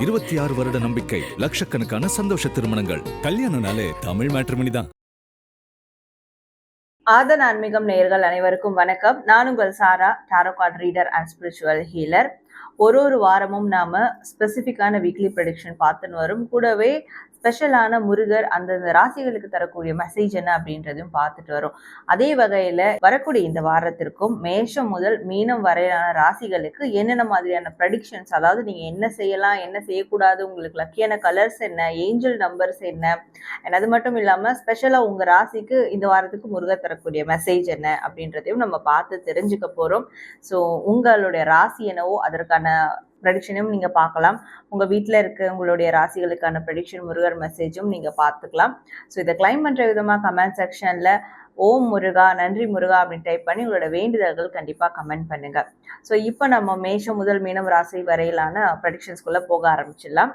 26 வருட நம்பிக்கை, லட்சக்கணக்கான சந்தோஷ திருமணங்கள். கல்யாணம்னாலே தமிழ் மேட்ரிமோனி தான். ஆதன் ஆன்மீகம் நேயர்கள் அனைவருக்கும் வணக்கம். நான் உங்கள் Sara, tarot card reader and spiritual healer. ஒரு வாரமும் நாம ஸ்பெசிஃபிக்கான வீக்லி ப்ரெடிக்ஷன் பார்த்துன்னு வரும். கூடவே ஸ்பெஷலான முருகர் அந்தந்த ராசிகளுக்கு தரக்கூடிய மெசேஜ் என்ன அப்படின்றதையும் பார்த்துட்டு வரும். அதே வகையில வரக்கூடிய இந்த வாரத்திற்கும் மேஷம் முதல் மீனம் வரையிலான ராசிகளுக்கு என்னென்ன மாதிரியான ப்ரெடிக்ஷன்ஸ், அதாவது நீங்க என்ன செய்யலாம், என்ன செய்யக்கூடாது, உங்களுக்கு லக்கியான கலர்ஸ் என்ன, ஏஞ்சல் நம்பர்ஸ் என்ன, அது மட்டும் இல்லாம ஸ்பெஷலா உங்க ராசிக்கு இந்த வாரத்துக்கு முருகர் தரக்கூடிய மெசேஜ் என்ன அப்படின்றதையும் நம்ம பார்த்து தெரிஞ்சுக்க போறோம். ஸோ உங்களுடைய ராசி என்னவோ அதற்கான ப்ரெடிக்ஷனும் நீங்கள் பார்க்கலாம். உங்கள் வீட்டில் இருக்க உங்களுடைய ராசிகளுக்கான ப்ரெடிக்ஷன் முருகர் மெசேஜும் நீங்கள் பார்த்துக்கலாம். ஸோ இதை கிளைம் பண்ணுற விதமாக கமெண்ட் செக்ஷனில் ஓம் முருகா, நன்றி முருகா அப்படின்னு டைப் பண்ணி உங்களோட வேண்டுதல்கள் கண்டிப்பாக கமெண்ட் பண்ணுங்கள். ஸோ இப்போ நம்ம மேஷம் முதல் மீனம் ராசி வரையிலான ப்ரெடிக்ஷன்ஸ்குள்ளே போக ஆரம்பிச்சிடலாம்.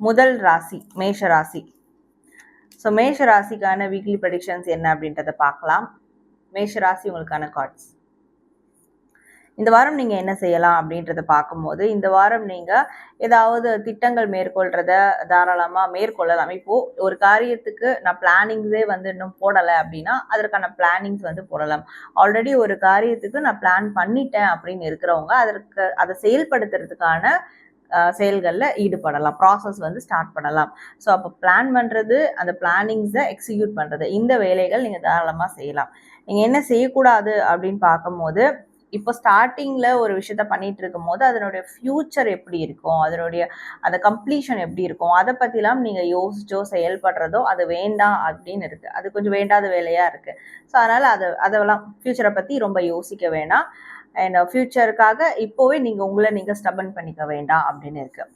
முதல் ராசி மேஷ ராசி. ஸோ மேஷ ராசிக்கான வீக்லி ப்ரெடிக்ஷன்ஸ் என்ன அப்படின்றத பார்க்கலாம். மேஷ ராசி உங்களுக்கான கார்ட்ஸ். இந்த வாரம் நீங்கள் என்ன செய்யலாம் அப்படின்றத பார்க்கும்போது, இந்த வாரம் நீங்கள் ஏதாவது திட்டங்கள் மேற்கொள்கிறத தாராளமாக மேற்கொள்ளலாம். இப்போது ஒரு காரியத்துக்கு நான் பிளானிங்ஸே இன்னும் போடலை அப்படின்னா அதற்கான பிளானிங்ஸ் போடலாம். ஆல்ரெடி ஒரு காரியத்துக்கு நான் பிளான் பண்ணிட்டேன் அப்படின்னு இருக்கிறவங்க அதை செயல்படுத்துறதுக்கான செயல்களில் ஈடுபடலாம். ப்ராசஸ் ஸ்டார்ட் பண்ணலாம். ஸோ அப்போ பிளான் பண்ணுறது, அந்த பிளானிங்ஸை எக்ஸிக்யூட் பண்ணுறது, இந்த வேலைகள் நீங்கள் தாராளமாக செய்யலாம். நீங்கள் என்ன செய்யக்கூடாது அப்படின்னு பார்க்கும்போது, இப்போ ஸ்டார்டிங்கில் ஒரு விஷயத்த பண்ணிட்டு இருக்கும் போது அதனுடைய ஃப்யூச்சர் எப்படி இருக்கும், அதனுடைய அந்த கம்ப்ளீஷன் எப்படி இருக்கும், அதை பற்றிலாம் நீங்கள் யோசிச்சோ செயல்படுறதோ அது வேண்டாம் அப்படின்னு இருக்குது. அது கொஞ்சம் வேண்டாத வேலையாக இருக்குது. ஸோ அதனால் அதெல்லாம் ஃப்யூச்சரை பற்றி ரொம்ப யோசிக்க வேண்டாம். அண்ட் ஃப்யூச்சருக்காக இப்போவே நீங்கள் ஸ்டபன் பண்ணிக்க வேண்டாம் அப்படின்னு இருக்குது.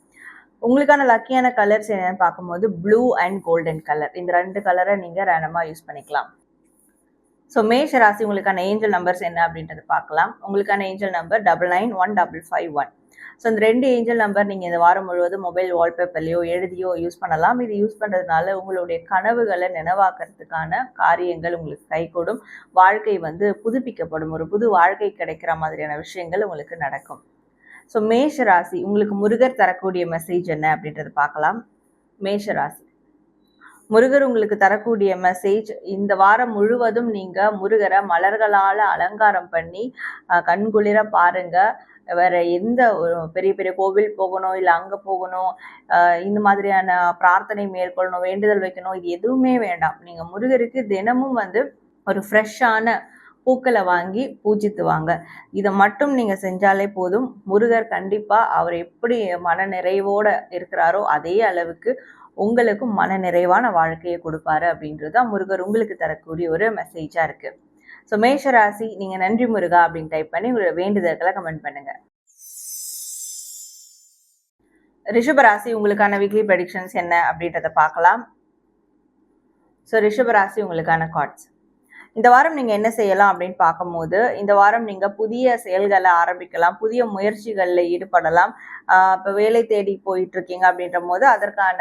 உங்களுக்கான லக்கியான கலர்ஸ் என்னென்னு பார்க்கும்போது ப்ளூ அண்ட் கோல்டன் கலர், இந்த 2 கலரை நீங்கள் ரேண்டமாக யூஸ் பண்ணிக்கலாம். ஸோ மேஷ ராசி உங்களுக்கான ஏஞ்சல் நம்பர்ஸ் என்ன அப்படின்றது பார்க்கலாம். உங்களுக்கான ஏஞ்சல் நம்பர் 991551. ஸோ இந்த 2 ஏஞ்சல் நம்பர் நீங்கள் இந்த வாரம் முழுவதும் மொபைல் வால்பேப்பர்லையோ எழுதியோ யூஸ் பண்ணலாம். இது யூஸ் பண்ணுறதுனால உங்களுடைய கனவுகளை நினைவாக்கிறதுக்கான காரியங்கள் உங்களுக்கு கைகூடும். வாழ்க்கை புதுப்பிக்கப்படும். ஒரு புது வாழ்க்கை கிடைக்கிற மாதிரியான விஷயங்கள் உங்களுக்கு நடக்கும். ஸோ மேஷ ராசி உங்களுக்கு முருகர் தரக்கூடிய மெசேஜ் என்ன அப்படின்றது பார்க்கலாம். மேஷ ராசி முருகர் உங்களுக்கு தரக்கூடிய மெசேஜ், இந்த வாரம் முழுவதும் நீங்கள் முருகரை மலர்களால் அலங்காரம் பண்ணி கண்குளிர பாருங்க. வேற எந்த ஒரு பெரிய பெரிய கோவில் போகணும், இல்லை அங்கே போகணும், இந்த மாதிரியான பிரார்த்தனை மேற்கொள்ளணும், வேண்டுதல் வைக்கணும், இது எதுவுமே வேண்டாம். நீங்கள் முருகருக்கு தினமும் ஒரு ஃப்ரெஷ்ஷான பூக்களை வாங்கி பூஜித்து வாங்க. இதை மட்டும் நீங்கள் செஞ்சாலே போதும். முருகர் கண்டிப்பாக அவர் எப்படி மன நிறைவோடு இருக்கிறாரோ அதே அளவுக்கு உங்களுக்கும் மன நிறைவான வாழ்க்கையை கொடுப்பாரு அப்படின்றது தான் முருகர் உங்களுக்கு தரக்கூடிய ஒரு மெசேஜாக இருக்குது. ஸோ மேஷராசி நீங்கள் நன்றி முருகா அப்படின்னு டைப் பண்ணி உங்களோட வேண்டுதல்களை கமெண்ட் பண்ணுங்க. ரிஷபராசி உங்களுக்கான வீக்லி ப்ரெடிக்ஷன்ஸ் என்ன அப்படின்றத பார்க்கலாம். ஸோ ரிஷபராசி உங்களுக்கான கார்ட்ஸ். இந்த வாரம் நீங்கள் என்ன செய்யலாம் அப்படின்னு பார்க்கும்போது, இந்த வாரம் நீங்கள் புதிய செயல்களை ஆரம்பிக்கலாம், புதிய முயற்சிகளில் ஈடுபடலாம். இப்போ வேலை தேடி போயிட்டு இருக்கீங்க அப்படின்ற போது அதற்கான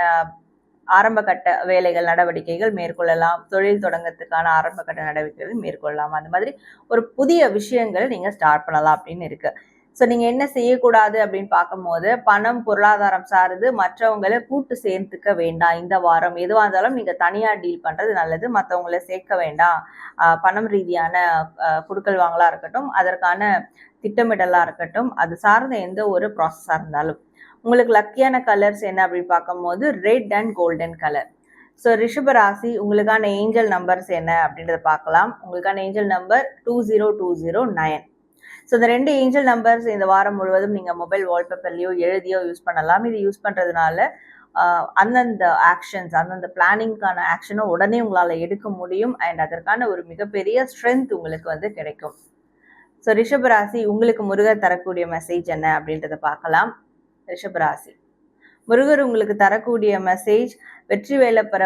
ஆரம்ப கட்ட வேலைகள் நடவடிக்கைகள் மேற்கொள்ளலாம். தொழில் தொடங்கத்துக்கான ஆரம்ப கட்ட நடவடிக்கைகள் மேற்கொள்ளலாம். அந்த மாதிரி ஒரு புதிய விஷயங்கள் நீங்கள் ஸ்டார்ட் பண்ணலாம் அப்படின்னு இருக்கு. ஸோ நீங்கள் என்ன செய்யக்கூடாது அப்படின்னு பார்க்கும்போது, பணம் பொருளாதாரம் சார்ந்து மற்றவங்களை கூட்டு சேர்த்துக்க வேண்டாம். இந்த வாரம் எதுவாக இருந்தாலும் நீங்கள் தனியாக டீல் பண்ணுறது நல்லது. மற்றவங்களை சேர்க்க வேண்டாம். பணம் ரீதியான குடுக்கல் வாங்கலாக இருக்கட்டும், அதற்கான திட்டமிடலாக இருக்கட்டும், அது சார்ந்த எந்த ஒரு ப்ராசஸாக இருந்தாலும். உங்களுக்கு லக்கியான கலர்ஸ் என்ன அப்படின்னு பார்க்கும்போது red and golden colour. So ரிஷபராசி உங்களுக்கான ஏஞ்சல் நம்பர்ஸ் என்ன அப்படின்றத பார்க்கலாம். உங்களுக்கான ஏஞ்சல் நம்பர் 20209. ஸோ இந்த 2 ஏஞ்சல் நம்பர்ஸ் இந்த வாரம் முழுவதும் நீங்கள் மொபைல் வால்பேப்பர்லையோ எழுதியோ யூஸ் பண்ணலாம். இது யூஸ் பண்ணுறதுனால அந்தந்த ஆக்ஷன்ஸ், அந்தந்த பிளானிங்கான ஆக்ஷனை உடனே உங்களால் எடுக்க முடியும். அண்ட் அதற்கான ஒரு மிகப்பெரிய ஸ்ட்ரென்த் உங்களுக்கு கிடைக்கும். ஸோ ரிஷபராசி உங்களுக்கு முருகர் தரக்கூடிய மெசேஜ் என்ன அப்படின்றத பார்க்கலாம். ரிஷபராசி முருகர் உங்களுக்கு தரக்கூடிய மெசேஜ், வெற்றி வேலை பெற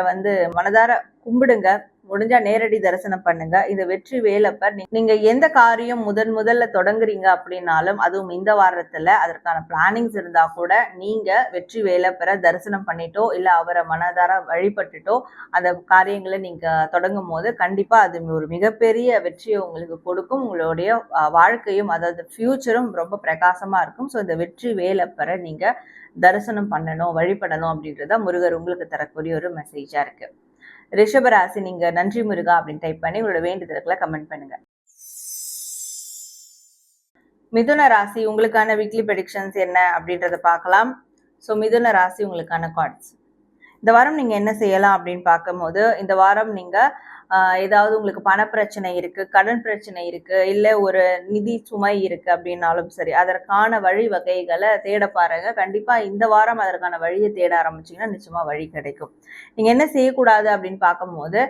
மனதார கும்பிடுங்க. முடிஞ்சா நேரடி தரிசனம் பண்ணுங்க. இந்த வெற்றி வேலப்பர் நீங்க எந்த காரியம் முதல்ல தொடங்குறீங்க அப்படின்னாலும், அதுவும் இந்த வாரத்துல அதற்கான பிளானிங்ஸ் இருந்தா கூட நீங்க வெற்றி வேலப்பரை தரிசனம் பண்ணிட்டோ இல்ல அவரை மனதார வழிபட்டுட்டோ அந்த காரியங்களை நீங்க தொடங்கும் போது கண்டிப்பா அது ஒரு மிகப்பெரிய வெற்றியை உங்களுக்கு கொடுக்கும். உங்களுடைய வாழ்க்கையும் அதாவது ஃபியூச்சரும் ரொம்ப பிரகாசமா இருக்கும். ஸோ இந்த வெற்றி வேலப்பரை நீங்க தரிசனம் பண்ணணும், வழிபடணும் அப்படின்றத முருகர் உங்களுக்கு தரக்கூடிய ஒரு மெசேஜா இருக்கு. ரிஷபராசி, நீங்க நன்றி முருகா அப்படின்னு டைப் பண்ணி உங்களோட வேண்டுதல்களை கமெண்ட் பண்ணுங்க. மிதுன ராசி, உங்களுக்கான வீக்லி ப்ரெடிக்ஷன்ஸ் என்ன அப்படின்றத பார்க்கலாம். ஸோ மிதுன ராசி, உங்களுக்கான கார்ட்ஸ். இந்த வாரம் நீங்க என்ன செய்யலாம் அப்படின்னு பார்க்கும்போது, இந்த வாரம் நீங்க ஏதாவது உங்களுக்கு பண பிரச்சனை இருக்கு, கடன் பிரச்சனை இருக்கு, இல்லை ஒரு நிதி சுமை இருக்கு அப்படின்னாலும் சரி, அதற்கான வழிவகைகளை தேட பாருங்க. கண்டிப்பா இந்த வாரம் அதற்கான வழியை தேட ஆரம்பிச்சீங்கன்னா நிச்சயமா வழி கிடைக்கும். நீங்க என்ன செய்யக்கூடாது அப்படின்னு பார்க்கும்போது,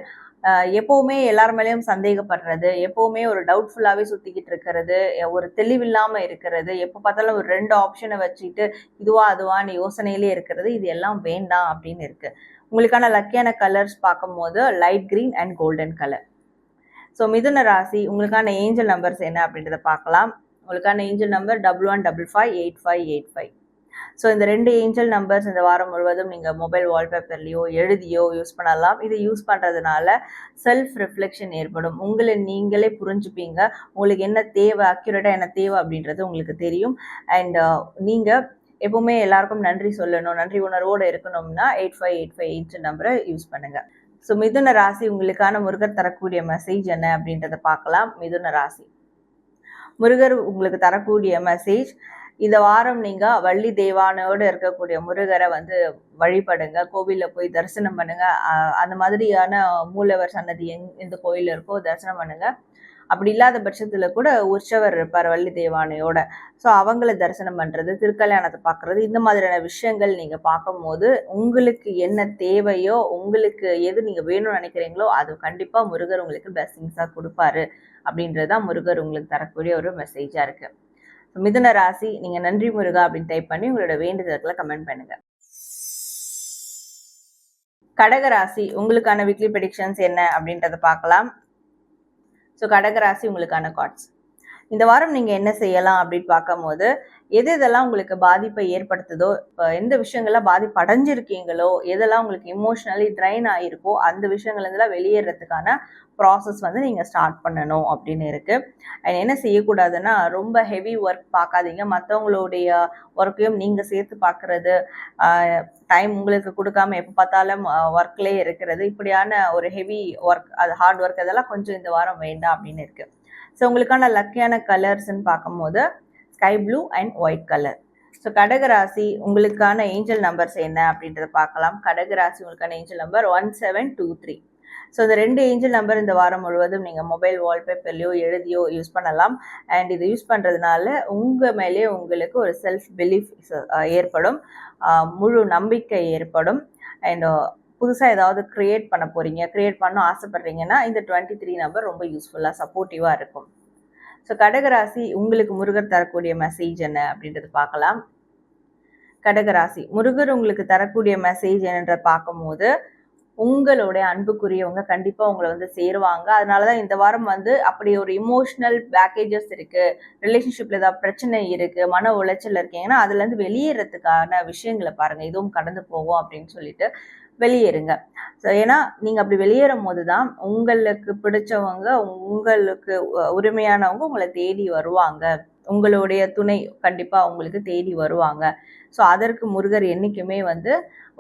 எப்பவுமே எல்லார் மேலேயும் சந்தேகப்படுறது, எப்பவுமே ஒரு டவுட்ஃபுல்லாவே சுத்திக்கிட்டு இருக்கிறது, ஒரு தெளிவில்லாம இருக்கிறது, எப்போ பார்த்தாலும் ஒரு 2 ஆப்ஷனை வச்சுட்டு இதுவா அதுவான்னு யோசனையிலே இருக்கிறது, இது எல்லாம் வேண்டாம் அப்படின்னு இருக்கு. உங்களுக்கான லக்கியான கலர்ஸ் பார்க்கும்போது light green and golden colour. So மிதுன ராசி, உங்களுக்கான ஏஞ்சல் நம்பர்ஸ் என்ன அப்படின்றத பார்க்கலாம். உங்களுக்கான ஏஞ்சல் நம்பர் 11558585. ஸோ இந்த 2 ஏஞ்சல் நம்பர்ஸ் இந்த வாரம் முழுவதும் நீங்கள் மொபைல் வால்பேப்பர்லையோ எழுதியோ யூஸ் பண்ணலாம். இது யூஸ் பண்ணுறதுனால செல்ஃப் ரிஃப்ளெக்ஷன் ஏற்படும். உங்களை நீங்களே புரிஞ்சுப்பீங்க. உங்களுக்கு என்ன தேவை, அக்யூரேட்டாக என்ன தேவை அப்படின்றது உங்களுக்கு தெரியும். அண்ட் நீங்கள் எப்பவுமே எல்லாருக்கும் நன்றி சொல்லணும், நன்றி உணர்வோடு இருக்கணும்னா 8585 நம்பரை யூஸ் பண்ணுங்க. ஸோ மிதுன ராசி, உங்களுக்கான முருகர் தரக்கூடிய மெசேஜ் என்ன அப்படின்றத பார்க்கலாம். மிதுன ராசி, முருகர் உங்களுக்கு தரக்கூடிய மெசேஜ், இந்த வாரம் நீங்க வள்ளி தெய்வானையோடு இருக்கக்கூடிய முருகரை வழிபடுங்க. கோவிலில் போய் தரிசனம் பண்ணுங்க. அந்த மாதிரியான மூலவர் சன்னதி எந்த கோயில் இருக்கோ தரிசனம் பண்ணுங்க. அப்படி இல்லாத பட்சத்துல கூட உற்சவர் இருப்பார் வள்ளி தெய்வானையோட. ஸோ அவங்கள தரிசனம் பண்றது, திருக்கல்யாணத்தை பார்க்கறது, இந்த மாதிரியான விஷயங்கள் நீங்க பார்க்கும்போது உங்களுக்கு என்ன தேவையோ, உங்களுக்கு எது நீங்க வேணும்னு நினைக்கிறீங்களோ அது கண்டிப்பா முருகர் உங்களுக்கு பிளெஸிங்ஸா கொடுப்பாரு அப்படின்றதுதான் முருகர் உங்களுக்கு தரக்கூடிய ஒரு மெசேஜா இருக்கு. மிதுன ராசி, நீங்க நன்றி முருகா அப்படின்னு டைப் பண்ணி உங்களோட வேண்டுதல்களை கமெண்ட் பண்ணுங்க. கடகராசி, உங்களுக்கான வீக்லி ப்ரெடிக்ஷன்ஸ் என்ன அப்படின்றத பார்க்கலாம். ஸோ கடகராசி, உங்களுக்கான கார்ட்ஸ். இந்த வாரம் நீங்க என்ன செய்யலாம் அப்படின்னு பார்க்கும்போது, எதெல்லாம் உங்களுக்கு பாதிப்பை ஏற்படுத்துதோ, இப்போ எந்த விஷயங்கள்லாம் பாதிப்படைஞ்சிருக்கீங்களோ, எதெல்லாம் உங்களுக்கு இமோஷனலி ட்ரைன் ஆகிருக்கோ அந்த விஷயங்கள்லாம் வெளியேறதுக்கான ப்ராசஸ் நீங்க ஸ்டார்ட் பண்ணணும் அப்படின்னு இருக்கு. அண்ட் என்ன செய்யக்கூடாதுன்னா, ரொம்ப ஹெவி ஒர்க் பார்க்காதீங்க. மற்றவங்களுடைய ஒர்க்கையும் நீங்க சேர்த்து பார்க்கறது, டைம் உங்களுக்கு கொடுக்காம எப்போ பார்த்தாலும் ஒர்க்லேயே இருக்கிறது, இப்படியான ஒரு ஹெவி ஒர்க், அது ஹார்ட் ஒர்க், அதெல்லாம் கொஞ்சம் இந்த வாரம் வேண்டாம் அப்படின்னு இருக்கு. ஸோ உங்களுக்கான லக்கியான கலர்ஸ்ன்னு பார்க்கும்போது sky blue and white colour. So கடகராசி, உங்களுக்கான ஏஞ்சல் நம்பர்ஸ் என்ன அப்படின்றத பார்க்கலாம். கடகராசி, உங்களுக்கான ஏஞ்சல் நம்பர் 1723. ஸோ இந்த 2 ஏஞ்சல் நம்பர் இந்த வாரம் முழுவதும் நீங்கள் மொபைல் வால்பேப்பர்லையோ எழுதியோ யூஸ் பண்ணலாம். அண்ட் இது யூஸ் பண்ணுறதுனால உங்கள் மேலே உங்களுக்கு ஒரு செல்ஃப் பிலீஃப் ஏற்படும், முழு நம்பிக்கை ஏற்படும். அண்ட் புதுசாக ஏதாவது க்ரியேட் பண்ண ஆசைப்படுறீங்கன்னா இந்த 23 நம்பர் ரொம்ப யூஸ்ஃபுல்லாக சப்போர்ட்டிவாக இருக்கும். ஸோ கடகராசி, உங்களுக்கு முருகர் தரக்கூடிய மெசேஜ் என்ன அப்படின்றது பார்க்கலாம். கடகராசி, முருகர் உங்களுக்கு தரக்கூடிய மெசேஜ் என்னன்ற பார்க்கும்போது, உங்களுடைய அன்புக்குரியவங்க கண்டிப்பா உங்களை சேருவாங்க. அதனாலதான் இந்த வாரம் அப்படி ஒரு இமோஷனல் பேக்கேஜஸ் இருக்கு, ரிலேஷன்ஷிப்ல ஏதாவது பிரச்சனை இருக்கு, மன உளைச்சல் இருக்கீங்கன்னா அதுல இருந்து வெளியேறதுக்கான விஷயங்களை பாருங்க. இதுவும் கடந்து போகும் அப்படின்னு சொல்லிட்டு வெளியேறுங்க. ஸோ ஏன்னா நீங்க அப்படி வெளியேறும் போதுதான் உங்களுக்கு பிடிச்சவங்க, உங்களுக்கு உரிமையானவங்க உங்களை தேடி வருவாங்க. உங்களுடைய துணை கண்டிப்பா உங்களுக்கு தேடி வருவாங்க. ஸோ அதற்கு முருகர் என்னைக்குமே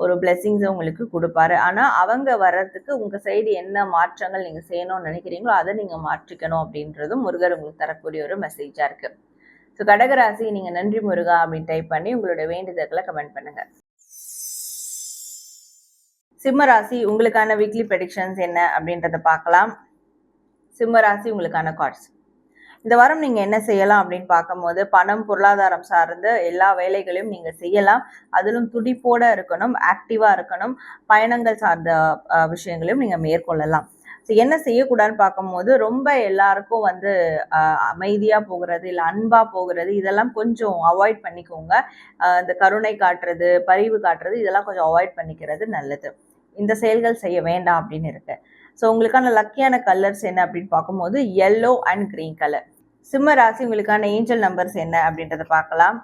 ஒரு பிளெஸிங்ஸை உங்களுக்கு கொடுப்பாரு. ஆனால் அவங்க வர்றதுக்கு உங்கள் சைடு என்ன மாற்றங்கள் நீங்கள் செய்யணும்னு நினைக்கிறீங்களோ அதை நீங்கள் மாற்றிக்கணும் அப்படின்றதும் முருகர் உங்களுக்கு தரக்கூடிய ஒரு மெசேஜாக இருக்குது. ஸோ கடகராசி, நீங்கள் நன்றி முருகா அப்படின்னு டைப் பண்ணி உங்களோட வேண்டுதல்களை கமெண்ட் பண்ணுங்க. சிம்மராசி, உங்களுக்கான வீக்லி ப்ரெடிக்ஷன்ஸ் என்ன அப்படின்றத பார்க்கலாம். சிம்மராசி, உங்களுக்கான கார்ட்ஸ். இந்த வாரம் நீங்கள் என்ன செய்யலாம் அப்படின்னு பார்க்கும்போது, பணம் பொருளாதாரம் சார்ந்த எல்லா வேலைகளையும் நீங்கள் செய்யலாம். அதிலும் துடிப்போடு இருக்கணும், ஆக்டிவாக இருக்கணும். பயணங்கள் சார்ந்த விஷயங்களையும் நீங்கள் மேற்கொள்ளலாம். ஸோ என்ன செய்யக்கூடாதுன்னு பார்க்கும்போது, ரொம்ப எல்லாருக்கும் அமைதியாக போகிறது, இல்லை அன்பாக போகிறது, இதெல்லாம் கொஞ்சம் அவாய்ட் பண்ணிக்கோங்க. இந்த கருணை காட்டுறது, பரிவு காட்டுறது, இதெல்லாம் கொஞ்சம் அவாய்ட் பண்ணிக்கிறது நல்லது. இந்த செயல்கள் செய்ய வேண்டாம் அப்படின்னு இருக்கு. ஸோ உங்களுக்கான லக்கியான கலர்ஸ் என்ன அப்படின்னு பார்க்கும்போது yellow அண்ட் கிரீன் கலர். சிம்ம ராசி உங்களுக்கான ஏஞ்சல் நம்பர்ஸ் என்ன அப்படின்றத பார்க்கலாம்.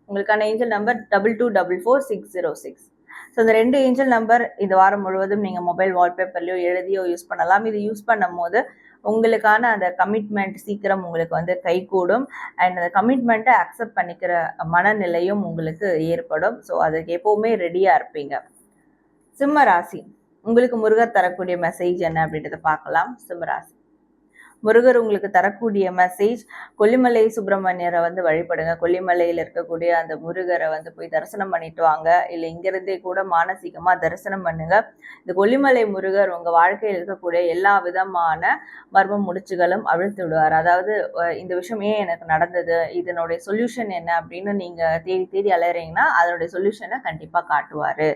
உங்களுக்கான ஏஞ்சல் நம்பர் 22444606. ஸோ இந்த 2 ஏஞ்சல் நம்பர் இந்த வாரம் முழுவதும் நீங்கள் மொபைல் வால்பேப்பர்லையோ எழுதியோ யூஸ் பண்ணலாம். இது யூஸ் பண்ணும் போது உங்களுக்கான அந்த கமிட்மெண்ட் சீக்கிரம் உங்களுக்கு வந்து கைகூடும். அண்ட் அந்த கமிட்மெண்ட்டை அக்செப்ட் பண்ணிக்கிற மனநிலையும் உங்களுக்கு ஏற்படும். ஸோ அதுக்கு எப்போவுமே ரெடியாக இருப்பீங்க. சிம்ம ராசி உங்களுக்கு முருகர் தரக்கூடிய மெசேஜ் என்ன அப்படின்றத பார்க்கலாம். சிம்ம ராசி முருகர் உங்களுக்கு தரக்கூடிய மெசேஜ், கொல்லிமலை சுப்பிரமணியரை வந்து வழிபடுங்க. கொல்லிமலையில் இருக்கக்கூடிய அந்த முருகரை வந்து போய் தரிசனம் பண்ணிட்டு வாங்க. இல்லை இங்கிருந்தே கூட மானசீகமாக தரிசனம் பண்ணுங்க. இந்த கொல்லிமலை முருகர் உங்கள் வாழ்க்கையில் இருக்கக்கூடிய எல்லா விதமான மர்ம முடிச்சுகளும் அவிழ்த்து விடுவார். அதாவது இந்த விஷயம் ஏன் எனக்கு நடந்தது, இதனுடைய சொல்யூஷன் என்ன அப்படின்னு நீங்கள் தேடி தேடி அலையிறீங்கன்னா அதனுடைய சொல்யூஷனை கண்டிப்பாக காட்டுவார்.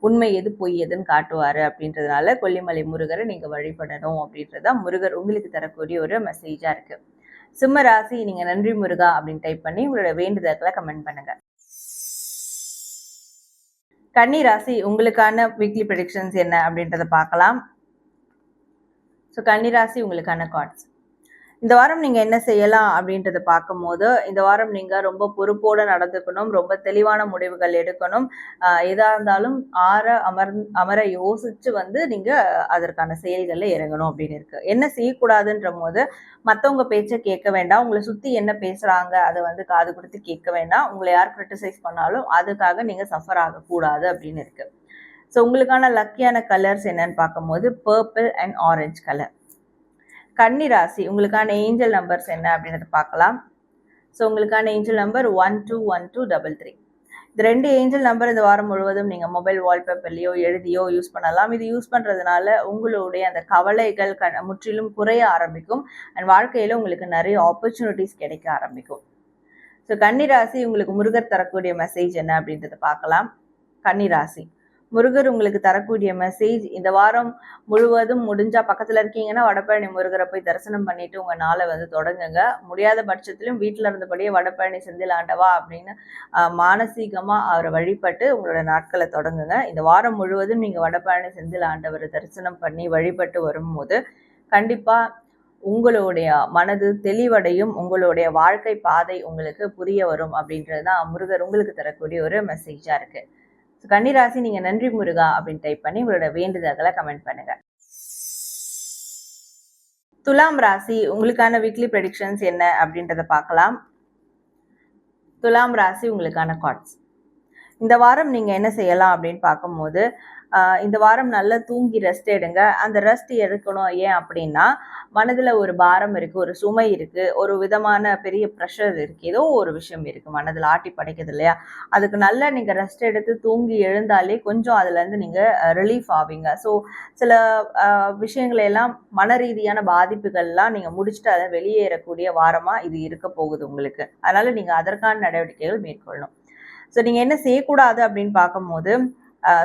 உண்மை எது பொய் எதுன்னு காட்டுவார். அப்படின்றதுனால கொல்லிமலை முருகரை நீங்கள் வழிபடணும் அப்படின்றதான் முருகர் உங்களுக்கு தரக்கூடிய ஒரு மெசேஜா இருக்கு. சிம்ம ராசி நீங்க நன்றி முருகா அப்படின்னு டைப் பண்ணி உங்களோட வேண்டுதல்களை கமெண்ட் பண்ணுங்க. கன்னி ராசி உங்களுக்கான வீக்லி ப்ரெடிக்ஷன்ஸ் என்ன அப்படின்றத பார்க்கலாம். ஸோ கன்னி ராசி உங்களுக்கான கார்ட்ஸ். இந்த வாரம் நீங்கள் என்ன செய்யலாம் அப்படின்றத பார்க்கும்போது, இந்த வாரம் நீங்கள் ரொம்ப பொறுப்போடு நடந்துக்கணும். ரொம்ப தெளிவான முடிவுகள் எடுக்கணும். எதாக இருந்தாலும் அமர யோசித்து வந்து நீங்கள் அதற்கான செயல்களில் இறங்கணும் அப்படின்னு இருக்குது. என்ன செய்யக்கூடாதுன்ற போது, மற்றவங்க பேச்சை கேட்க வேண்டாம். உங்களை சுற்றி என்ன பேசுகிறாங்க அதை வந்து காது கொடுத்து கேட்க வேண்டாம். உங்களை யார் கிரிட்டிசைஸ் பண்ணாலும் அதுக்காக நீங்கள் சஃபர் ஆகக்கூடாது அப்படின்னு இருக்குது. ஸோ உங்களுக்கான லக்கியான கலர்ஸ் என்னன்னு பார்க்கும்போது பர்பிள் அண்ட் ஆரஞ்சு கலர். கன்னி ராசி உங்களுக்கான ஏஞ்சல் நம்பர்ஸ் என்ன அப்படின்றத பார்க்கலாம். ஸோ உங்களுக்கான ஏஞ்சல் நம்பர் 121233. இந்த 2 ஏஞ்சல் நம்பர் இந்த வாரம் முழுவதும் நீங்கள் மொபைல் வால்பேப்பர்லையோ எழுதியோ யூஸ் பண்ணலாம். இது யூஸ் பண்ணுறதுனால உங்களுடைய அந்த கவலைகள் முற்றிலும் குறைய ஆரம்பிக்கும். அண்ட் வாழ்க்கையில் உங்களுக்கு நிறைய ஆப்பர்ச்சுனிட்டிஸ் கிடைக்க ஆரம்பிக்கும். ஸோ கன்னி ராசி உங்களுக்கு முருகர் தரக்கூடிய மெசேஜ் என்ன அப்படின்றத பார்க்கலாம். கன்னி ராசி முருகர் உங்களுக்கு தரக்கூடிய மெசேஜ், இந்த வாரம் முழுவதும் முடிஞ்சா பக்கத்தில் இருக்கீங்கன்னா வடபழனி முருகரை போய் தரிசனம் பண்ணிட்டு உங்கள் நாளை வந்து தொடங்குங்க. முடியாத பட்சத்திலும் வீட்டில் இருந்தபடியே வடபழனி செந்தில் ஆண்டவா அப்படின்னு மானசீகமாக அவரை வழிபட்டு உங்களோட நாட்களை தொடங்குங்க. இந்த வாரம் முழுவதும் நீங்கள் வடபழனி செந்தில் ஆண்டவரை தரிசனம் பண்ணி வழிபட்டு வரும்போது கண்டிப்பாக உங்களுடைய மனது தெளிவடையும், உங்களுடைய வாழ்க்கை பாதை உங்களுக்கு புரிய வரும் அப்படின்றது தான் முருகர் உங்களுக்கு தரக்கூடிய ஒரு மெசேஜாக இருக்குது. கன்னிராசி நீங்க நன்றி முருகா அப்படின்னு டைப் பண்ணி உங்களோட வேண்டுதல்களை கமெண்ட் பண்ணுங்க. துலாம் ராசி உங்களுக்கான வீக்லி ப்ரெடிக்ஷன்ஸ் என்ன அப்படின்றத பார்க்கலாம். துலாம் ராசி உங்களுக்கான கார்ட்ஸ். இந்த வாரம் நீங்க என்ன செய்யலாம் அப்படின்னு பார்க்கும்போது, இந்த வாரம் நல்லா தூங்கி ரெஸ்ட் எடுங்க. அந்த ரெஸ்ட் எடுக்கணும் ஏன் அப்படின்னா, மனதில் ஒரு பாரம் இருக்குது, ஒரு சுமை இருக்குது, ஒரு விதமான பெரிய ப்ரெஷர் இருக்குது, ஏதோ ஒரு விஷயம் இருக்குது மனதில் ஆட்டி படைக்குது இல்லையா. அதுக்கு நல்லா நீங்கள் ரெஸ்ட் எடுத்து தூங்கி எழுந்தாலே கொஞ்சம் அதுலேருந்து நீங்கள் ரிலீஃப் ஆவீங்க. ஸோ சில விஷயங்களெல்லாம் மன ரீதியான பாதிப்புகள்லாம் நீங்கள் முடிச்சுட்டு அதை வெளியேறக்கூடிய வாரமாக இது இருக்க போகுது உங்களுக்கு. அதனால் நீங்கள் அதற்கான நடவடிக்கைகள் மேற்கொள்ளணும். ஸோ நீங்கள் என்ன செய்யக்கூடாது அப்படின்னு பார்க்கும்போது,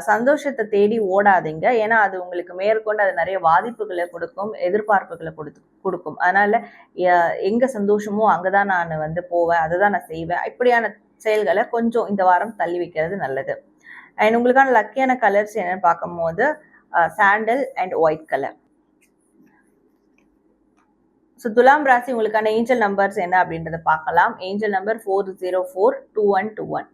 சந்தோஷத்தை தேடி ஓடாதீங்க. ஏன்னா அது உங்களுக்கு மேற்கொண்டு அது நிறைய பாதிப்புகளை கொடுக்கும், எதிர்பார்ப்புகளை கொடுக்கும். அதனால எங்க சந்தோஷமோ அங்கதான் நான் வந்து போவேன், அதை தான் நான் செய்வேன். இப்படியான செயல்களை கொஞ்சம் இந்த வாரம் தள்ளி வைக்கிறது நல்லது. அண்ட் உங்களுக்கான லக்கியான கலர்ஸ் என்னன்னு பார்க்கும்போது sandal and white colour. So துலாம் ராசி உங்களுக்கான ஏஞ்சல் நம்பர்ஸ் என்ன அப்படின்றத பார்க்கலாம். Angel number 4042121.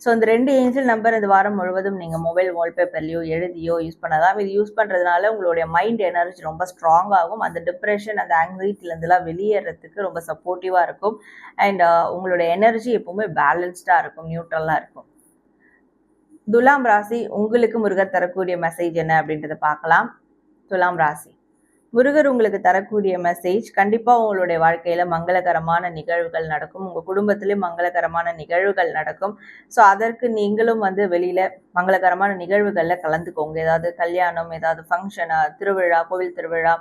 ஸோ இந்த 2 ஏஞ்சல் நம்பர் இந்த வாரம் முழுவதும் நீங்கள் மொபைல் வால்பேப்பர்லையோ எழுதியோ யூஸ் பண்ணலாம். இது யூஸ் பண்ணுறதுனால உங்களுடைய மைண்ட் எனர்ஜி ரொம்ப ஸ்ட்ராங் ஆகும். அந்த டிப்ரெஷன், அந்த ஆங்ஸைட்டிலேருந்துலாம் வெளியேறதுக்கு ரொம்ப சப்போர்ட்டிவாக இருக்கும். அண்ட் உங்களுடைய எனர்ஜி எப்பவுமே பேலன்ஸ்டாக இருக்கும், நியூட்ரலாக இருக்கும். துலாம் ராசி உங்களுக்கு முருகர் தரக்கூடிய மெசேஜ் என்ன அப்படின்றத பார்க்கலாம். துலாம் ராசி முருகர் உங்களுக்கு தரக்கூடிய மெசேஜ், கண்டிப்பாக உங்களுடைய வாழ்க்கையில் மங்களகரமான நிகழ்வுகள் நடக்கும். உங்கள் குடும்பத்திலேயும் மங்களகரமான நிகழ்வுகள் நடக்கும். ஸோ அதற்கு நீங்களும் வந்து வெளியில் மங்களகரமான நிகழ்வுகளில் கலந்துக்கோங்க. ஏதாவது கல்யாணம், ஏதாவது ஃபங்க்ஷன், திருவிழா, கோவில் திருவிழா,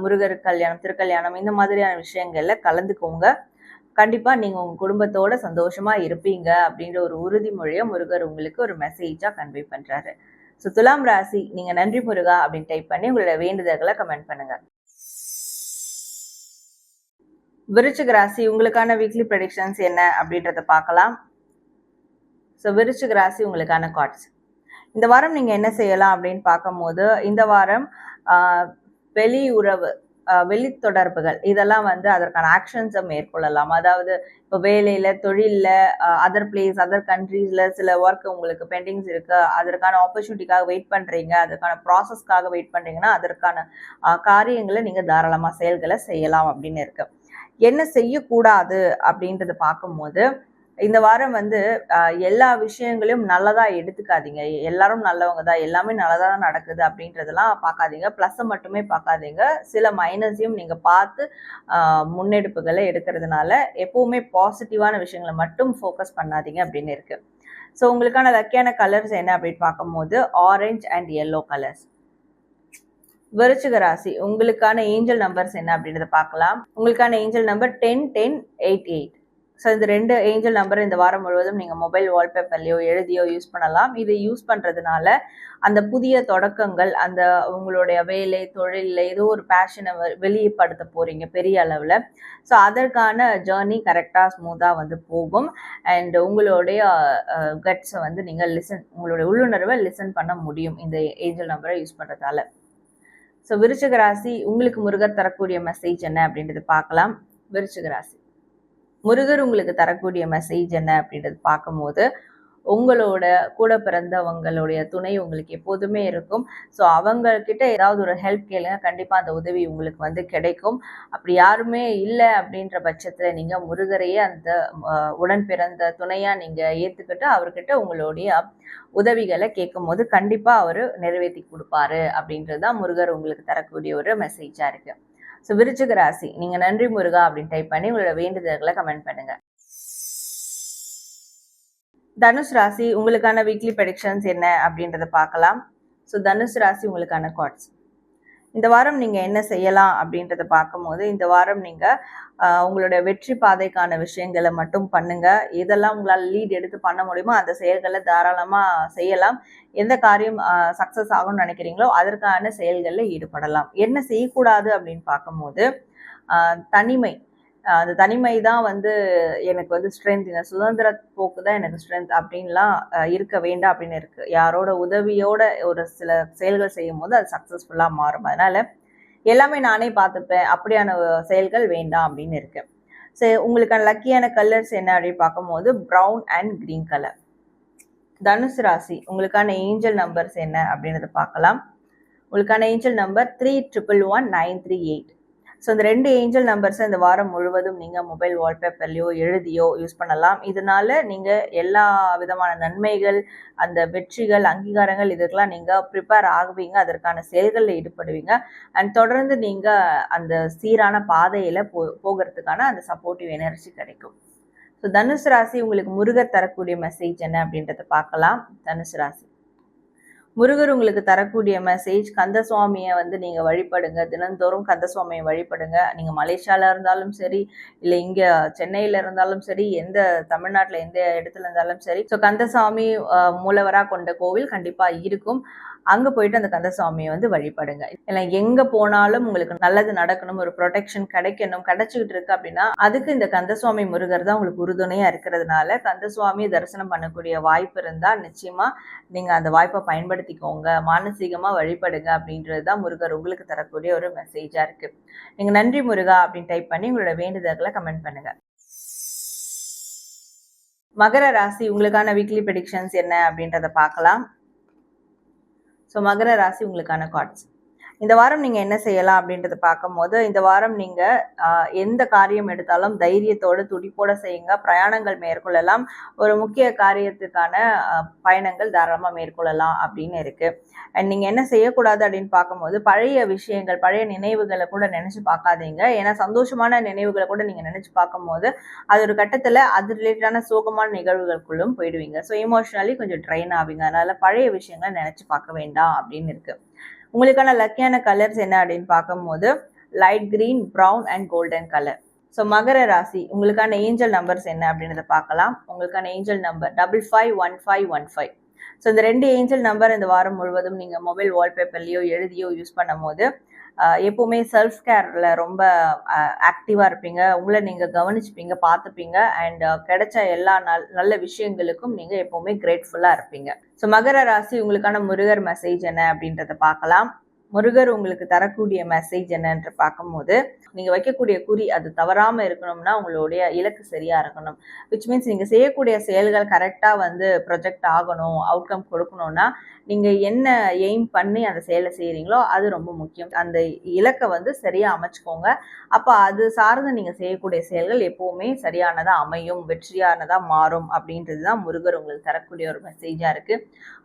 முருகர் கல்யாணம், திருக்கல்யாணம், இந்த மாதிரியான விஷயங்களில் கலந்துக்கோங்க. கண்டிப்பாக நீங்கள் உங்கள் குடும்பத்தோட சந்தோஷமாக இருப்பீங்க அப்படின்ற ஒரு உறுதிமொழியை முருகர் உங்களுக்கு ஒரு மெசேஜாக கன்வே பண்ணுறாரு. ஸோ துலாம் ராசி நீங்க நன்றி முருகா அப்படின்னு டைப் பண்ணி உங்களோட வேண்டுதல்களை கமெண்ட் பண்ணுங்க. விருச்சிக ராசி உங்களுக்கான வீக்லி ப்ரெடிக்ஷன்ஸ் என்ன அப்படின்றத பார்க்கலாம். ஸோ விருச்சிக ராசி உங்களுக்கான கார்ட்ஸ். இந்த வாரம் நீங்க என்ன செய்யலாம் அப்படின்னு பார்க்கும்போது, இந்த வாரம் வெளி உறவு, வெளி தொடர்புகள் இதெல்லாம் வந்து அதற்கான ஆக்ஷன்ஸை மேற்கொள்ளலாம். அதாவது இப்போ வேலையில, தொழில்ல, அதர் பிளேஸ், அதர் கண்ட்ரீஸ்ல சில ஒர்க் உங்களுக்கு பெண்டிங்ஸ் இருக்கு, அதற்கான ஆப்பர்ச்சுனிட்டிக்காக வெயிட் பண்றீங்க, அதற்கான ப்ராசஸ்க்காக வெயிட் பண்றீங்கன்னா அதற்கான காரியங்களை நீங்க தாராளமா செயல்களை செய்யலாம் அப்படின்னு இருக்கு. என்ன செய்யக்கூடாது அப்படின்றத பார்க்கும்போது இந்த வாரம் வந்து எல்லா விஷயங்களையும் நல்லதா எடுத்துக்காதீங்க. எல்லாரும் நல்லவங்க தான், எல்லாமே நல்லதா தான் நடக்குது அப்படின்றதெல்லாம் பார்க்காதீங்க. ப்ளஸ்ஸை மட்டுமே பார்க்காதீங்க, சில மைனஸையும் நீங்க பார்த்து முன்னெடுப்புகளை எடுக்கிறதுனால எப்பவுமே பாசிட்டிவான விஷயங்களை மட்டும் ஃபோக்கஸ் பண்ணாதீங்க அப்படின்னு இருக்கு. ஸோ உங்களுக்கான லக்கியான கலர்ஸ் என்ன அப்படின்னு பார்க்கும்போது ஆரஞ்சு அண்ட் எல்லோ கலர்ஸ். விருச்சிக ராசி, உங்களுக்கான ஏஞ்சல் நம்பர்ஸ் என்ன அப்படின்றத பார்க்கலாம். உங்களுக்கான ஏஞ்சல் நம்பர் 10, 10, 8, 8. ஸோ இந்த 2 ஏஞ்சல் நம்பர் இந்த வாரம் முழுவதும் நீங்கள் மொபைல் வால்பேப்பர்லையோ எழுதியோ யூஸ் பண்ணலாம். இது யூஸ் பண்ணுறதுனால அந்த புதிய தொடக்கங்கள், அந்த உங்களுடைய வேலை தொழிலில் ஏதோ ஒரு பேஷனை வெளிப்படுத்த போகிறீங்க பெரிய அளவில். ஸோ அதற்கான ஜேர்னி கரெக்டாக ஸ்மூத்தாக வந்து போகும். அண்ட் உங்களுடைய கட்ஸை வந்து நீங்கள் உங்களுடைய உள்ளுணர்வை லிசன் பண்ண முடியும் இந்த ஏஞ்சல் நம்பரை யூஸ் பண்ணுறதால. ஸோ விருச்சிக ராசி, உங்களுக்கு முருகர் தரக்கூடிய மெசேஜ் என்ன அப்படின்றது பார்க்கலாம். விருச்சிக ராசி, முருகர் உங்களுக்கு தரக்கூடிய மெசேஜ் என்ன அப்படின்றது பார்க்கும்போது உங்களோட கூட பிறந்தவங்களுடைய துணை உங்களுக்கு எப்போதுமே இருக்கும். ஸோ அவங்கக்கிட்ட ஏதாவது ஒரு ஹெல்ப் கேளுங்க, கண்டிப்பாக அந்த உதவி உங்களுக்கு வந்து கிடைக்கும். அப்படி யாருமே இல்லை அப்படின்ற பட்சத்தில் நீங்கள் முருகரையே அந்த உடன் பிறந்த துணையாக நீங்கள் ஏற்றுக்கிட்டு அவர்கிட்ட உங்களுடைய உதவிகளை கேட்கும் போது கண்டிப்பாக அவர் நிறைவேற்றி கொடுப்பாரு அப்படின்றது தான் முருகர் உங்களுக்கு தரக்கூடிய ஒரு மெசேஜாக இருக்குது. ஸோ விருச்சிக ராசி, நீங்கள் நன்றி முருகா அப்படின்னு டைப் பண்ணி உங்களோட வேண்டுதல்களை கமெண்ட் பண்ணுங்க. தனுஷ் ராசி, உங்களுக்கான வீக்லி ப்ரெடிக்ஷன்ஸ் என்ன அப்படின்றத பார்க்கலாம். ஸோ தனுஷ் ராசி, உங்களுக்கான கார்ட்ஸ். இந்த வாரம் நீங்கள் என்ன செய்யலாம் அப்படின்றத பார்க்கும்போது இந்த வாரம் நீங்கள் உங்களுடைய வெற்றி பாதைக்கான விஷயங்களை மட்டும் பண்ணுங்க. எதெல்லாம் உங்களால் லீட் எடுத்து பண்ண முடியுமோ அந்த செயல்களை தாராளமாக செய்யலாம். எந்த காரியம் சக்ஸஸ் ஆகும்னு நினைக்கிறீங்களோ அதற்கான செயல்களில் ஈடுபடலாம். என்ன செய்யக்கூடாது அப்படின்னு பார்க்கும்போது தனிமை, அந்த தனிமை தான் வந்து எனக்கு வந்து ஸ்ட்ரென்த், இந்த சுதந்திர போக்கு தான் எனக்கு ஸ்ட்ரென்த் அப்படின்லாம் இருக்க வேண்டாம் அப்படின்னு இருக்கு. யாரோட உதவியோட ஒரு சில செயல்கள் செய்யும் போது அது சக்ஸஸ்ஃபுல்லாக மாறும். அதனால எல்லாமே நானே பார்த்துப்பேன் அப்படியான செயல்கள் வேண்டாம் அப்படின்னு இருக்கு. சரி, உங்களுக்கான லக்கியான கலர்ஸ் என்ன அப்படின்னு பார்க்கும்போது ப்ரௌன் அண்ட் கிரீன் கலர். தனுசு ராசி, உங்களுக்கான ஏஞ்சல் நம்பர்ஸ் என்ன அப்படின்றத பார்க்கலாம். உங்களுக்கான ஏஞ்சல் நம்பர் 311938. ஸோ இந்த 2 ஏஞ்சல் நம்பர்ஸை இந்த வாரம் முழுவதும் நீங்கள் மொபைல் வால்பேப்பர்லையோ எழுதியோ யூஸ் பண்ணலாம். இதனால நீங்கள் எல்லா விதமான நன்மைகள், அந்த வெற்றிகள், அங்கீகாரங்கள் இதுக்கெல்லாம் நீங்கள் ப்ரிப்பேர் ஆகுவீங்க, அதற்கான செயல்களில் ஈடுபடுவீங்க. அண்ட் தொடர்ந்து நீங்கள் அந்த சீரான பாதையில் போகிறதுக்கான அந்த சப்போர்ட்டிவ் எனர்ஜி கிடைக்கும். ஸோ தனுசு ராசி, உங்களுக்கு முருகர் தரக்கூடிய மெசேஜ் என்ன அப்படின்றத பார்க்கலாம். தனுசு ராசி, முருகர் உங்களுக்கு தரக்கூடிய மெசேஜ், கந்தசுவாமியை வந்து நீங்கள் வழிபடுங்க. தினந்தோறும் கந்தசுவாமியை வழிபடுங்க. நீங்கள் மலேசியாவில் இருந்தாலும் சரி, இல்லை இங்கே சென்னையில் இருந்தாலும் சரி, எந்த தமிழ்நாட்டில் எந்த இடத்துல இருந்தாலும் சரி, ஸோ கந்தசாமி மூலவராக கொண்ட கோவில் கண்டிப்பாக இருக்கும். அங்கே போயிட்டு அந்த கந்தசுவாமியை வந்து வழிபடுங்க. இல்லை எங்கே போனாலும் உங்களுக்கு நல்லது நடக்கணும், ஒரு ப்ரொடெக்ஷன் கிடைக்கணும், கிடைச்சிக்கிட்டு இருக்கு அப்படின்னா அதுக்கு இந்த கந்தசுவாமி முருகர் தான் உங்களுக்கு உறுதுணையாக இருக்கிறதுனால கந்தசுவாமியை தரிசனம் பண்ணக்கூடிய வாய்ப்பு இருந்தால் நிச்சயமாக நீங்கள் அந்த வாய்ப்பை பயன்படுத்திக்கோங்க, மானசீகமாக வழிபடுங்க அப்படின்றது தான் முருகர் உங்களுக்கு தரக்கூடிய ஒரு மெசேஜாக இருக்குது. நீங்கள் நன்றி முருகா அப்படின்னு டைப் பண்ணி உங்களோட வேண்டுதல்களை கமெண்ட் பண்ணுங்க. மகர ராசி, உங்களுக்கான வீக்லி ப்ரெடிக்ஷன்ஸ் என்ன அப்படின்றத பார்க்கலாம். ஸோ மகர ராசி, உங்களுக்கான கார்ட்ஸ். இந்த வாரம் நீங்கள் என்ன செய்யலாம் அப்படின்றத பார்க்கும்போது இந்த வாரம் நீங்கள் எந்த காரியம் எடுத்தாலும் தைரியத்தோடு துடிப்போடு செய்யுங்க. பிரயாணங்கள் மேற்கொள்ளலாம். ஒரு முக்கிய காரியத்துக்கான பயணங்கள் தாராளமாக மேற்கொள்ளலாம் அப்படின்னு இருக்குது. அண்ட் நீங்கள் என்ன செய்யக்கூடாது அப்படின்னு பார்க்கும்போது பழைய விஷயங்கள், பழைய நினைவுகளை கூட நினச்சி பார்க்காதீங்க. ஏன்னா சந்தோஷமான நினைவுகளை கூட நீங்கள் நினச்சி பார்க்கும்போது அது ஒரு கட்டத்தில் அது ரிலேட்டடான சோகமான நிகழ்வுகளுக்குள்ளும் போயிடுவீங்க. ஸோ எமோஷ்னலி கொஞ்சம் ட்ரெயின் ஆவீங்க. அதனால் பழைய விஷயங்களை நினச்சி பார்க்க வேண்டாம் அப்படின்னு இருக்குது. உங்களுக்கான லக்கியான கலர்ஸ் என்ன அப்படின்னு பார்க்கும்போது light green, brown and golden colour. So மகர ராசி, உங்களுக்கான ஏஞ்சல் நம்பர்ஸ் என்ன அப்படின்றத பார்க்கலாம். உங்களுக்கான ஏஞ்சல் நம்பர் 551515. ஸோ இந்த 2 ஏஞ்சல் நம்பர் இந்த வாரம் முழுவதும் நீங்கள் மொபைல் வால்பேப்பர்லையோ எழுதியோ யூஸ் பண்ணும் போது எப்போவுமே செல்ஃப் கேரில் ரொம்ப ஆக்டிவாக இருப்பீங்க. உங்களை நீங்கள் கவனிச்சுப்பீங்க, பார்த்துப்பீங்க. அண்ட் கிடைச்ச எல்லா நல்ல விஷயங்களுக்கும் நீங்கள் எப்போவுமே கிரேட்ஃபுல்லாக இருப்பீங்க. ஸோ மகர ராசி, உங்களுக்கான முருகர் மெசேஜ் என்ன அப்படின்றத பார்க்கலாம். முருகர் உங்களுக்கு தரக்கூடிய மெசேஜ் என்னன்று பார்க்கும்போது, நீங்க வைக்கக்கூடிய குறி அது தவறாம இருக்கணும்னா உங்களுடைய இலக்கு சரியா இருக்கணும். விச் மீன்ஸ் நீங்க செய்யக்கூடிய செயல்கள் கரெக்டா வந்து ப்ரொஜெக்ட் ஆகணும், அவுட்கம் கொடுக்கணும்னா நீங்க என்ன எய்ம் பண்ணி அந்த செயலை செய்றீங்களோ அது ரொம்ப முக்கியம். அந்த இலக்கை வந்து சரியா அமைச்சுக்கோங்க. அப்ப அது சார்ந்து நீங்க செய்யக்கூடிய செயல்கள் எப்பவுமே சரியானதா அமையும், வெற்றியானதா மாறும் அப்படின்றது தான் முருகர் உங்களுக்கு தரக்கூடிய ஒரு மெசேஜா இருக்கு.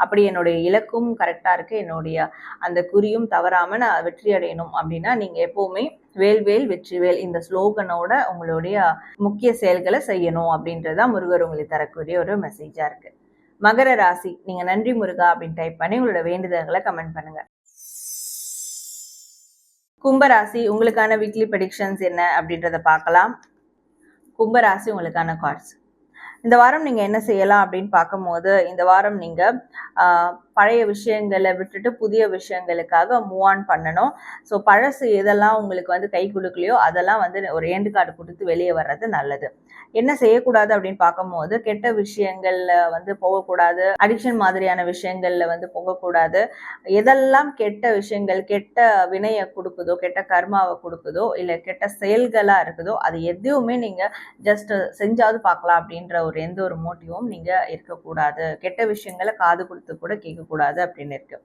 அப்படி என்னுடைய இலக்கும் கரெக்டா இருக்கு, என்னுடைய அந்த குறியும் தவறாம நான் வெற்றி அடையணும் அப்படின்னா நீங்க எப்பவுமே வேல்வேல் வெற்றிவேல் இந்த ஸ்லோகனோட உங்களுடைய முக்கிய செயல்களை செய்யணும் அப்படின்றதான் முருகர் உங்களுக்கு தரக்கூடிய ஒரு மெசேஜா இருக்கு. மகர ராசி, நீங்க நன்றி முருகா அப்படின்னு டைப் பண்ணி உங்களோட வேண்டுதல்களை கமெண்ட் பண்ணுங்க. கும்பராசி, உங்களுக்கான வீக்லி ப்ரெடிக்ஷன்ஸ் என்ன அப்படின்றத பார்க்கலாம். கும்பராசி உங்களுக்கான கார்ட்ஸ். இந்த வாரம் நீங்கள் என்ன செய்யலாம் அப்படின்னு பார்க்கும்போது, இந்த வாரம் நீங்கள் பழைய விஷயங்களை விட்டுட்டு புதிய விஷயங்களுக்காக மூவ் ஆன் பண்ணணும். ஸோ பழசு எதெல்லாம் உங்களுக்கு வந்து கை கொடுக்கலையோ அதெல்லாம் வந்து ஒரு ஏண்டு கார்டு கொடுத்து வெளியே வர்றது நல்லது. என்ன செய்யக்கூடாது அப்படின்னு பார்க்கும்போது, கெட்ட விஷயங்கள்ல வந்து போகக்கூடாது, அடிக்ஷன் மாதிரியான விஷயங்கள்ல வந்து போகக்கூடாது. எதெல்லாம் கெட்ட விஷயங்கள், கெட்ட வினையை கொடுக்குதோ, கெட்ட கர்மாவை கொடுக்குதோ, இல்லை கெட்ட செயல்களா இருக்குதோ அது எதுவுமே நீங்க ஜஸ்ட் செஞ்சாவது பார்க்கலாம் அப்படின்ற ஒரு எந்த ஒரு மோட்டிவும் நீங்க இருக்கக்கூடாது. கெட்ட விஷயங்களை காது கொடுத்து கூட கேட்கக்கூடாது அப்படின்னு இருக்கு.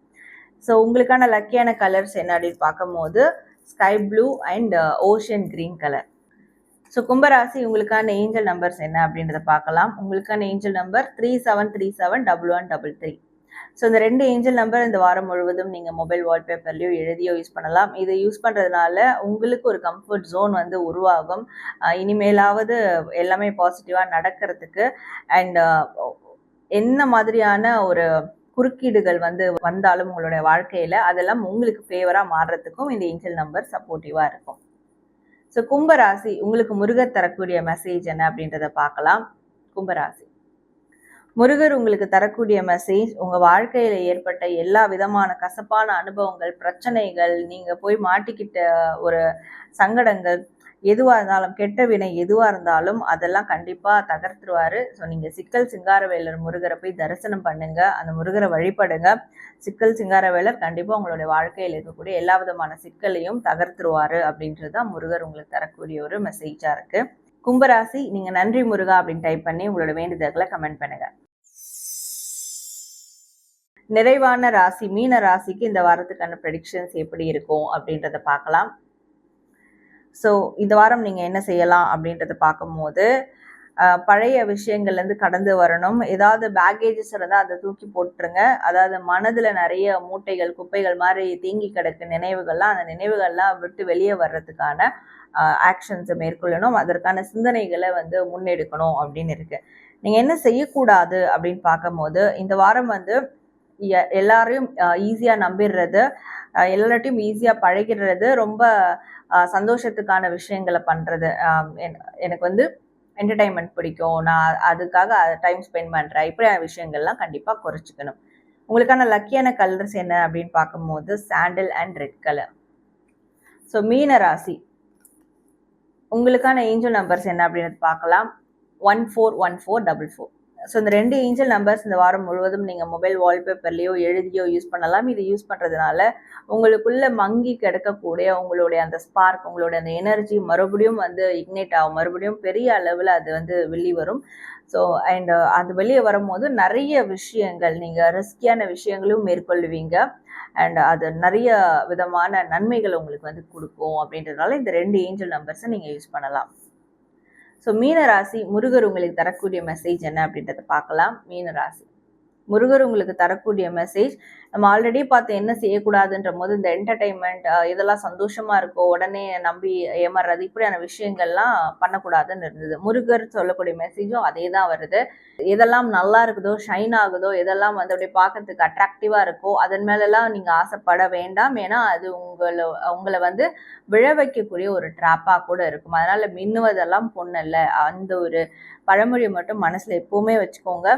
ஸோ உங்களுக்கான லக்கியான கலர்ஸ் என்ன அப்படின்னு பார்க்கும்போது sky blue and ocean green colour. So கும்பராசி, உங்களுக்கான ஏஞ்சல் நம்பர்ஸ் என்ன அப்படின்றத பார்க்கலாம். உங்களுக்கான ஏஞ்சல் நம்பர் 37371133. ஸோ இந்த 2 ஏஞ்சல் நம்பர் இந்த வாரம் முழுவதும் நீங்கள் மொபைல் வால்பேப்பர்லையோ எழுதியோ யூஸ் பண்ணலாம். இதை யூஸ் பண்ணுறதுனால உங்களுக்கு ஒரு கம்ஃபர்ட் ஜோன் வந்து உருவாகும். இனிமேலாவது எல்லாமே பாசிட்டிவாக நடக்கிறதுக்கு அண்ட் என்ன மாதிரியான ஒரு குறுக்கீடுகள் வந்து வந்தாலும் உங்களுடைய வாழ்க்கையில் அதெல்லாம் உங்களுக்கு ஃபேவராக மாறுறதுக்கும் இந்த ஏஞ்சல் நம்பர் சப்போர்ட்டிவாக இருக்கும். ஸோ கும்பராசி, உங்களுக்கு முருகர் தரக்கூடிய மெசேஜ் என்ன அப்படின்றத பார்க்கலாம். கும்பராசி, முருகர் உங்களுக்கு தரக்கூடிய மெசேஜ், உங்கள் வாழ்க்கையில் ஏற்பட்ட எல்லா விதமான கசப்பான அனுபவங்கள், பிரச்சனைகள், நீங்கள் போய் மாட்டிக்கிட்ட ஒரு சங்கடங்கள் எதுவாக இருந்தாலும், கெட்ட வினை எதுவாக இருந்தாலும் அதெல்லாம் கண்டிப்பாக தகர்த்துருவார். ஸோ நீங்கள் சிக்கல் சிங்காரவேலர் முருகரை போய் தரிசனம் பண்ணுங்க, அந்த முருகரை வழிபடுங்க. சிக்கல் சிங்காரவேலர் கண்டிப்பாக உங்களுடைய வாழ்க்கையில் இருக்கக்கூடிய எல்லா விதமான சிக்கலையும் தகர்த்துருவார் அப்படின்றது தான் முருகர் உங்களுக்கு தரக்கூடிய ஒரு மெசேஜாக இருக்குது. கும்பராசி, நீங்கள் நன்றி முருகா அப்படின்னு டைப் பண்ணி உங்களோட வேண்டுதல்களை கமெண்ட் பண்ணுங்க. நிறைவான ராசி மீன ராசிக்கு இந்த வாரத்துக்கான ப்ரெடிக்ஷன்ஸ் எப்படி இருக்கும் அப்படின்றத பார்க்கலாம். ஸோ இந்த வாரம் நீங்கள் என்ன செய்யலாம் அப்படின்றத பார்க்கும்போது, பழைய விஷயங்கள்லேருந்து கடந்து வரணும். ஏதாவது பேக்கேஜஸ் இருந்தால் அதை தூக்கி போட்டுருங்க. அதாவது மனதில் நிறைய மூட்டைகள், குப்பைகள் மாதிரி தேங்கி கிடக்கு நினைவுகள்லாம், அந்த நினைவுகள்லாம் விட்டு வெளியே வர்றதுக்கான ஆக்ஷன்ஸை மேற்கொள்ளணும். அதற்கான சிந்தனைகளை வந்து முன்னெடுக்கணும் அப்படின்னு இருக்குது. நீங்கள் என்ன செய்யக்கூடாது அப்படின்னு பார்க்கும்போது, இந்த வாரம் வந்து எல்லாரையும் ஈஸியாக நம்பிடுறது, எல்லார்ட்டையும் ஈஸியாக பழகிடுறது, ரொம்ப சந்தோஷத்துக்கான விஷயங்களை பண்ணுறது. எனக்கு வந்து என்டர்டைன்மெண்ட் பிடிக்கும், நான் அதுக்காக டைம் ஸ்பெண்ட் பண்ணுறேன், இப்படியான விஷயங்கள்லாம் கண்டிப்பாக குறைச்சிக்கணும். உங்களுக்கான லக்கியான கலர்ஸ் என்ன அப்படின்னு பார்க்கும்போது சாண்டில் அண்ட் ரெட் கலர். ஸோ மீன ராசி, உங்களுக்கான ஏஞ்சல் நம்பர்ஸ் என்ன அப்படின்னு பார்க்கலாம். 141444. ஸோ இந்த 2 ஏஞ்சல் நம்பர்ஸ் இந்த வாரம் முழுவதும் நீங்கள் மொபைல் வால்பேப்பர்லேயோ எழுதியோ யூஸ் பண்ணலாம். இது யூஸ் பண்ணுறதுனால உங்களுக்குள்ள மங்கி கிடக்கக்கூடிய உங்களுடைய அந்த ஸ்பார்க், உங்களுடைய அந்த எனர்ஜி மறுபடியும் வந்து இக்னேட் ஆகும், மறுபடியும் பெரிய அளவில் அது வந்து வெளியே வரும். ஸோ அண்ட் அது வெளியே வரும்போது நிறைய விஷயங்கள், நீங்கள் ரிஸ்கியான விஷயங்களும் மேற்கொள்ளுவீங்க அண்ட் அது நிறைய விதமான நன்மைகள் உங்களுக்கு வந்து கொடுக்கும். அப்படின்றதுனால இந்த 2 ஏஞ்சல் நம்பர்ஸை நீங்கள் யூஸ் பண்ணலாம். ஸோ மீனராசி, முருகர் உங்களுக்கு தரக்கூடிய மெசேஜ் என்ன அப்படின்றத பார்க்கலாம். மீனராசி, முருகர் உங்களுக்கு தரக்கூடிய மெசேஜ், நம்ம ஆல்ரெடி பார்த்து என்ன செய்யக்கூடாதுன்ற போது இந்த என்டர்டைன்மெண்ட் இதெல்லாம் சந்தோஷமா இருக்கோ உடனே நம்பி ஏமாறுறது, இப்படியான விஷயங்கள்லாம் பண்ணக்கூடாதுன்னு இருந்தது. முருகர் சொல்லக்கூடிய மெசேஜும் அதே தான் வருது. எதெல்லாம் நல்லா இருக்குதோ, ஷைன் ஆகுதோ, எதெல்லாம் வந்து அப்படியே பார்க்கறதுக்கு அட்ராக்டிவா இருக்கோ அதன் மேலெல்லாம் நீங்க ஆசைப்பட வேண்டாம். ஏன்னா அது உங்களை வந்து விழ வைக்கக்கூடிய ஒரு ட்ராப்பாக கூட இருக்கும். அதனால மின்னுவதெல்லாம் பொண்ணல்ல, அந்த ஒரு பழமொழி மட்டும் மனசுல எப்பவுமே வச்சுக்கோங்க.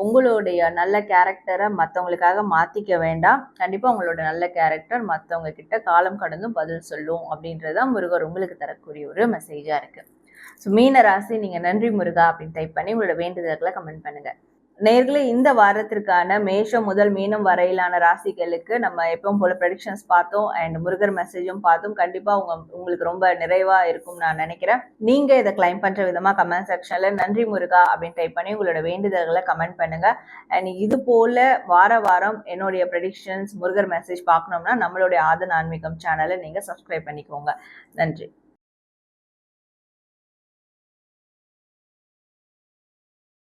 உங்களுடைய நல்ல கேரக்டரை மற்றவங்களுக்காக மாற்றிக்க வேண்டாம். கண்டிப்பாக உங்களோட நல்ல கேரக்டர் மற்றவங்க கிட்ட காலம் கடந்தும் பதில் சொல்லும் அப்படின்றதான் முருகர் உங்களுக்கு தரக்கூடிய ஒரு மெசேஜாக இருக்குது. ஸோ மீன ராசி, நீங்கள் நன்றி முருகா அப்படின்னு டைப் பண்ணி உங்களோட வேண்டுதல்களை கமெண்ட் பண்ணுங்கள். நேர்களே, இந்த வாரத்திற்கான மேஷம் முதல் மீனம் வரையிலான ராசிகளுக்கு நம்ம எப்பவும் போல ப்ரெடிக்ஷன்ஸ் பார்த்தோம் அண்ட் முருகர் மெசேஜும் பார்த்தோம். கண்டிப்பா உங்களுக்கு ரொம்ப நிறைவா இருக்கும் நான் நினைக்கிறேன். நீங்க இதை கிளைம் பண்ற விதமா கமெண்ட் செக்ஷன்ல நன்றி முருகா அப்படின்னு டைப் பண்ணி உங்களோட வேண்டுதல்களை கமெண்ட் பண்ணுங்க. அண்ட் இது போல வாரம் என்னுடைய ப்ரெடிக்ஷன்ஸ் முருகர் மெசேஜ் பார்க்கணும்னா நம்மளுடைய ஆதன் ஆன்மீகம் சேனலை நீங்க சப்ஸ்கிரைப் பண்ணிக்கோங்க. நன்றி.